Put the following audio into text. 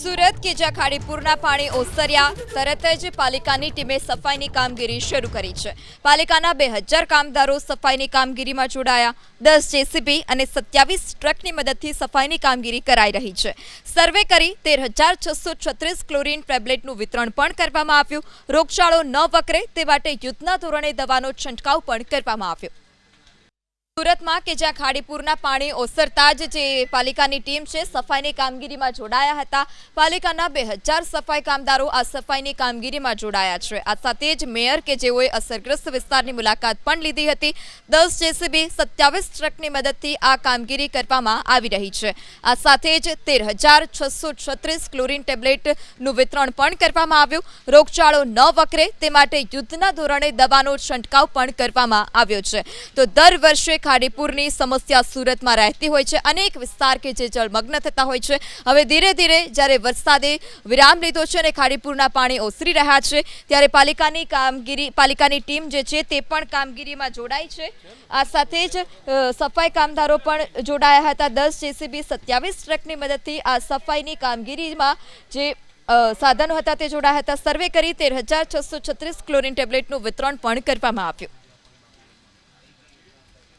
સુરત કે જ્યાં ખાડીપુરના પાણી ઓસર્યા તરત જ પાલિકાની ટીમે સફાઈની કામગીરી શરૂ કરી છે। પાલિકાના 2000 કામદારો સફાઈની કામગીરીમાં જોડાયા। 10 જેસીબી અને 27 ટ્રકની મદદથી સફાઈની કામગીરી કરાઈ રહી છે। સર્વે કરી 13,636 ક્લોરીન ટેબ્લેટનું વિતરણ પણ કરવામાં આવ્યું। રોગચાળો ન વકરે તે માટે યુદ્ધના ધોરણે દવાનો છંટકાવ પણ કરવામાં આવ્યો। સુરતમાં કે જ્યાં ખાડીપુરના પાણી ઓસરતા જ જે પાલિકાની ટીમ છે સફાઈની કામગીરીમાં જોડાયા હતા। પાલિકાના 2000 સફાઈ કામદારો આ સફાઈની કામગીરીમાં જોડાયા છે। આ સાથે જ મેયર કે જેઓએ અસરગ્રસ્ત વિસ્તારની મુલાકાત પણ લીધી હતી। 10 જેસીબી 27 ટ્રકની મદદથી આ કામગીરી કરવામાં આવી રહી છે। આ સાથે જ 13,636 ક્લોરીન ટેબ્લેટનું વિતરણ પણ કરવામાં આવ્યું। રોગચાળો ન વકરે તે માટે યુદ્ધના ધોરણે દવાનો છંટકાવ પણ કરવામાં આવ્યો છે। તો દર વર્ષે ખાડીપુરની સમસ્યા સુરતમાં રહેતી હોય છે। અનેક વિસ્તાર કે જે જળમગ્ન થતા હોય છે। હવે ધીરે ધીરે જ્યારે વરસાદે વિરામ લીધો છે અને ખાડીપુરના પાણી ઓસરી રહ્યા છે ત્યારે પાલિકાની ટીમ જે છે તે પણ કામગીરીમાં જોડાઈ છે। આ સાથે જ સફાઈ કામદારો પણ જોડાયા હતા। 10 જેસીબી 27 ટ્રકની મદદથી આ સફાઈની કામગીરીમાં જે સાધનો હતા તે જોડાયા હતા। સર્વે કરી 13,636 ક્લોરીન ટેબ્લેટનું વિતરણ પણ કરવામાં આવ્યું।